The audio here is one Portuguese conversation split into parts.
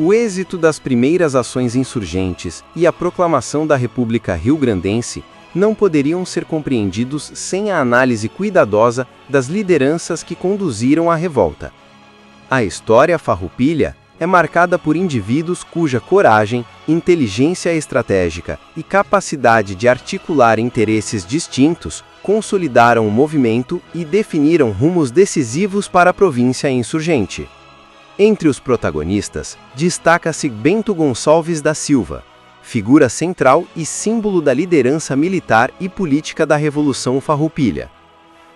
O êxito das primeiras ações insurgentes e a proclamação da República Rio-Grandense não poderiam ser compreendidos sem a análise cuidadosa das lideranças que conduziram a revolta. A história farroupilha é marcada por indivíduos cuja coragem, inteligência estratégica e capacidade de articular interesses distintos consolidaram o movimento e definiram rumos decisivos para a província insurgente. Entre os protagonistas, destaca-se Bento Gonçalves da Silva, figura central e símbolo da liderança militar e política da Revolução Farroupilha.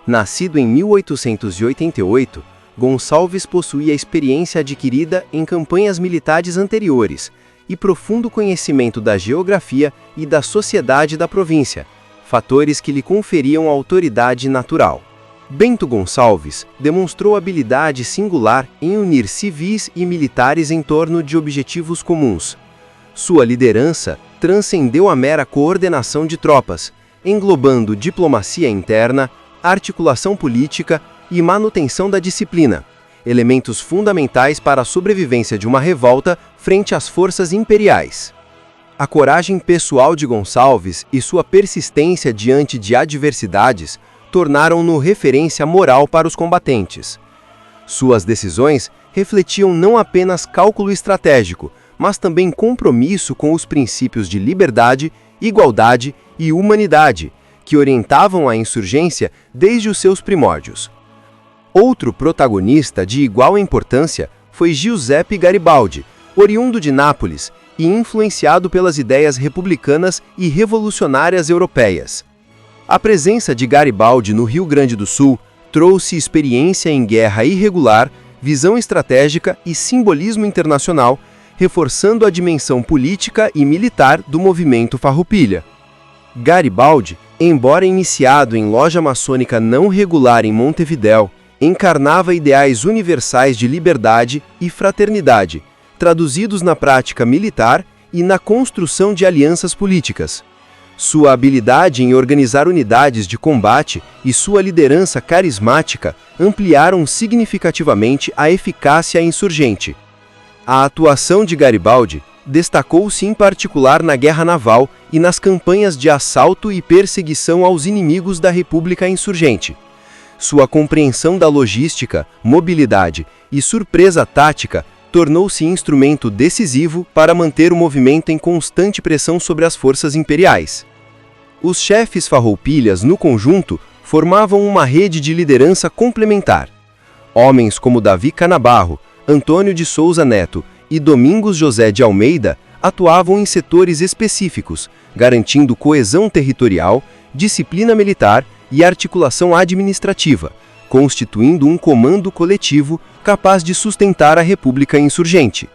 Nascido em 1888, Gonçalves possuía experiência adquirida em campanhas militares anteriores e profundo conhecimento da geografia e da sociedade da província, fatores que lhe conferiam autoridade natural. Bento Gonçalves demonstrou habilidade singular em unir civis e militares em torno de objetivos comuns. Sua liderança transcendeu a mera coordenação de tropas, englobando diplomacia interna, articulação política e manutenção da disciplina, elementos fundamentais para a sobrevivência de uma revolta frente às forças imperiais. A coragem pessoal de Gonçalves e sua persistência diante de adversidades tornaram-no referência moral para os combatentes. Suas decisões refletiam não apenas cálculo estratégico, mas também compromisso com os princípios de liberdade, igualdade e humanidade, que orientavam a insurgência desde os seus primórdios. Outro protagonista de igual importância foi Giuseppe Garibaldi, oriundo de Nápoles e influenciado pelas ideias republicanas e revolucionárias europeias. A presença de Garibaldi no Rio Grande do Sul trouxe experiência em guerra irregular, visão estratégica e simbolismo internacional, reforçando a dimensão política e militar do movimento Farroupilha. Garibaldi, embora iniciado em loja maçônica não regular em Montevidéu, encarnava ideais universais de liberdade e fraternidade, traduzidos na prática militar e na construção de alianças políticas. Sua habilidade em organizar unidades de combate e sua liderança carismática ampliaram significativamente a eficácia insurgente. A atuação de Garibaldi destacou-se em particular na guerra naval e nas campanhas de assalto e perseguição aos inimigos da República Insurgente. Sua compreensão da logística, mobilidade e surpresa tática tornou-se instrumento decisivo para manter o movimento em constante pressão sobre as forças imperiais. Os chefes farroupilhas, no conjunto, formavam uma rede de liderança complementar. Homens como Davi Canabarro, Antônio de Souza Neto e Domingos José de Almeida atuavam em setores específicos, garantindo coesão territorial, disciplina militar e articulação administrativa, constituindo um comando coletivo capaz de sustentar a República Insurgente.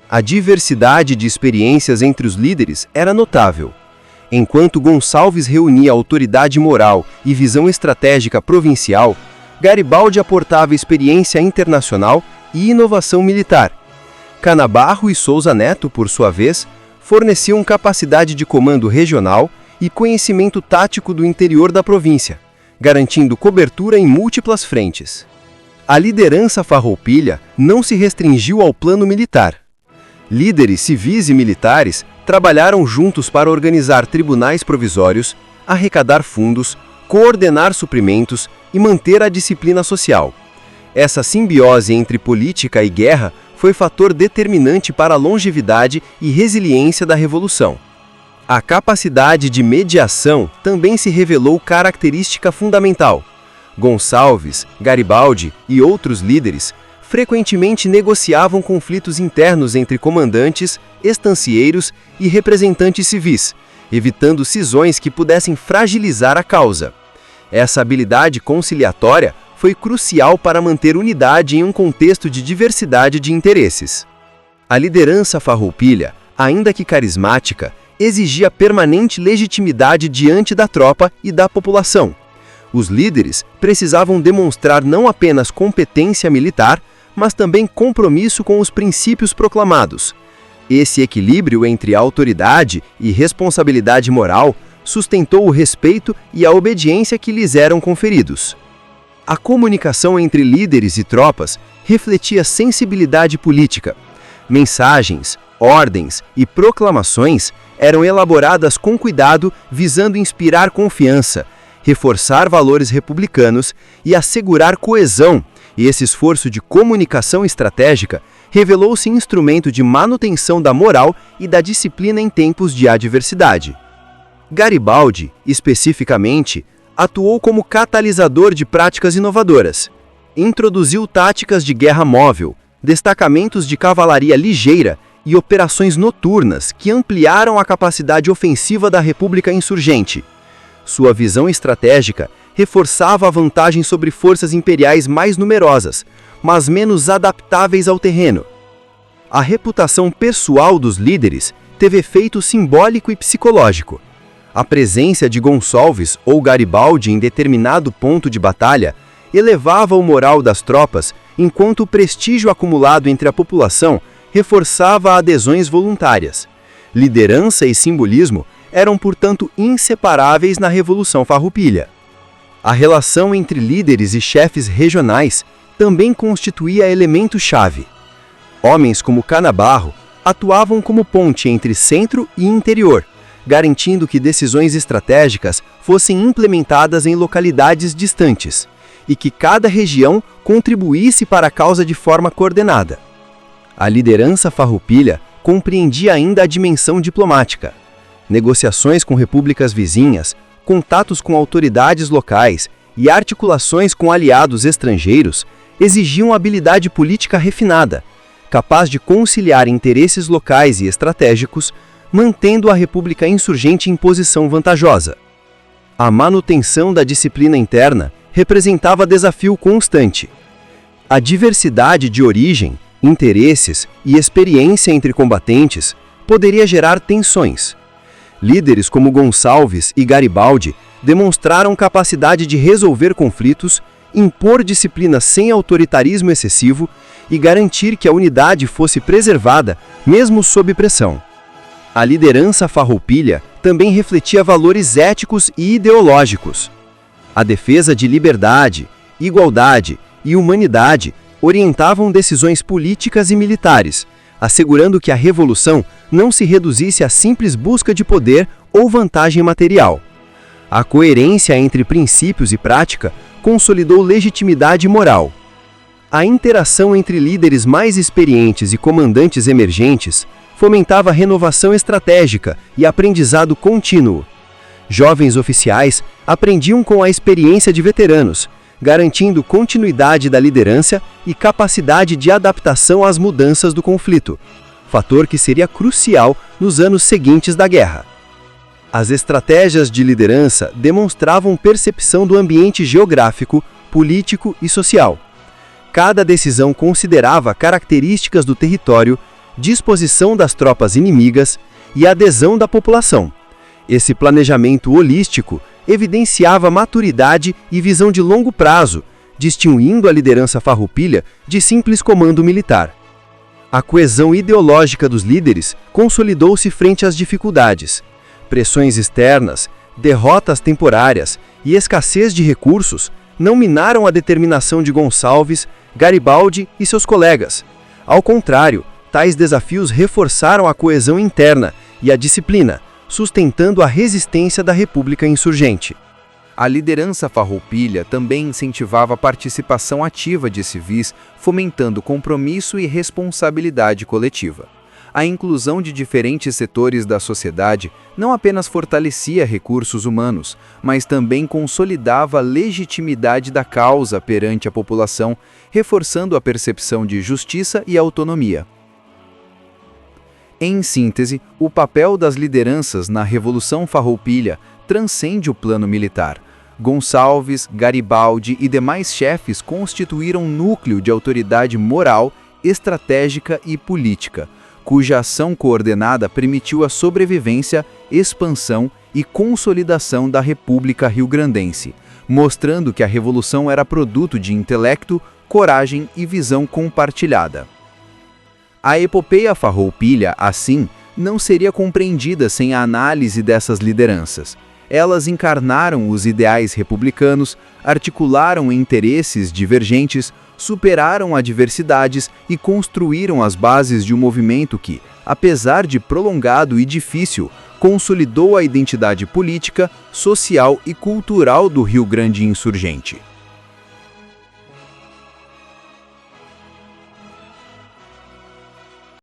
A diversidade de experiências entre os líderes era notável. Enquanto Gonçalves reunia autoridade moral e visão estratégica provincial, Garibaldi aportava experiência internacional e inovação militar. Canabarro e Souza Neto, por sua vez, forneciam capacidade de comando regional e conhecimento tático do interior da província, garantindo cobertura em múltiplas frentes. A liderança farroupilha não se restringiu ao plano militar. Líderes civis e militares trabalharam juntos para organizar tribunais provisórios, arrecadar fundos, coordenar suprimentos e manter a disciplina social. Essa simbiose entre política e guerra foi fator determinante para a longevidade e resiliência da Revolução. A capacidade de mediação também se revelou característica fundamental. Gonçalves, Garibaldi e outros líderes frequentemente negociavam conflitos internos entre comandantes, estancieiros e representantes civis, evitando cisões que pudessem fragilizar a causa. Essa habilidade conciliatória foi crucial para manter unidade em um contexto de diversidade de interesses. A liderança farroupilha, ainda que carismática, exigia permanente legitimidade diante da tropa e da população. Os líderes precisavam demonstrar não apenas competência militar, mas também compromisso com os princípios proclamados. Esse equilíbrio entre autoridade e responsabilidade moral sustentou o respeito e a obediência que lhes eram conferidos. A comunicação entre líderes e tropas refletia sensibilidade política. Mensagens, ordens e proclamações eram elaboradas com cuidado, visando inspirar confiança, reforçar valores republicanos e assegurar coesão, e esse esforço de comunicação estratégica revelou-se instrumento de manutenção da moral e da disciplina em tempos de adversidade. Garibaldi, especificamente, atuou como catalisador de práticas inovadoras. Introduziu táticas de guerra móvel, destacamentos de cavalaria ligeira e operações noturnas que ampliaram a capacidade ofensiva da República insurgente. Sua visão estratégica reforçava a vantagem sobre forças imperiais mais numerosas, mas menos adaptáveis ao terreno. A reputação pessoal dos líderes teve efeito simbólico e psicológico. A presença de Gonçalves ou Garibaldi em determinado ponto de batalha elevava o moral das tropas, enquanto o prestígio acumulado entre a população reforçava adesões voluntárias. Liderança e simbolismo eram, portanto, inseparáveis na Revolução Farroupilha. A relação entre líderes e chefes regionais também constituía elemento-chave. Homens como Canabarro atuavam como ponte entre centro e interior, garantindo que decisões estratégicas fossem implementadas em localidades distantes e que cada região contribuísse para a causa de forma coordenada. A liderança farroupilha compreendia ainda a dimensão diplomática. Negociações com repúblicas vizinhas, contatos com autoridades locais e articulações com aliados estrangeiros exigiam habilidade política refinada, capaz de conciliar interesses locais e estratégicos, mantendo a República insurgente em posição vantajosa. A manutenção da disciplina interna representava desafio constante. A diversidade de origem, interesses e experiência entre combatentes poderia gerar tensões. Líderes como Gonçalves e Garibaldi demonstraram capacidade de resolver conflitos, impor disciplina sem autoritarismo excessivo e garantir que a unidade fosse preservada, mesmo sob pressão. A liderança farroupilha também refletia valores éticos e ideológicos. A defesa de liberdade, igualdade e humanidade orientavam decisões políticas e militares, assegurando que a revolução não se reduzisse à simples busca de poder ou vantagem material. A coerência entre princípios e prática consolidou legitimidade moral. A interação entre líderes mais experientes e comandantes emergentes fomentava renovação estratégica e aprendizado contínuo. Jovens oficiais aprendiam com a experiência de veteranos, garantindo continuidade da liderança e capacidade de adaptação às mudanças do conflito, fator que seria crucial nos anos seguintes da guerra. As estratégias de liderança demonstravam percepção do ambiente geográfico, político e social. Cada decisão considerava características do território, disposição das tropas inimigas e adesão da população. Esse planejamento holístico evidenciava maturidade e visão de longo prazo, distinguindo a liderança farroupilha de simples comando militar. A coesão ideológica dos líderes consolidou-se frente às dificuldades. Pressões externas, derrotas temporárias e escassez de recursos não minaram a determinação de Gonçalves, Garibaldi e seus colegas. Ao contrário, tais desafios reforçaram a coesão interna e a disciplina, sustentando a resistência da República insurgente. A liderança farroupilha também incentivava a participação ativa de civis, fomentando compromisso e responsabilidade coletiva. A inclusão de diferentes setores da sociedade não apenas fortalecia recursos humanos, mas também consolidava a legitimidade da causa perante a população, reforçando a percepção de justiça e autonomia. Em síntese, o papel das lideranças na Revolução Farroupilha transcende o plano militar. Gonçalves, Garibaldi e demais chefes constituíram um núcleo de autoridade moral, estratégica e política, cuja ação coordenada permitiu a sobrevivência, expansão e consolidação da República Rio-Grandense, mostrando que a Revolução era produto de intelecto, coragem e visão compartilhada. A epopeia farroupilha, assim, não seria compreendida sem a análise dessas lideranças. Elas encarnaram os ideais republicanos, articularam interesses divergentes, superaram adversidades e construíram as bases de um movimento que, apesar de prolongado e difícil, consolidou a identidade política, social e cultural do Rio Grande insurgente.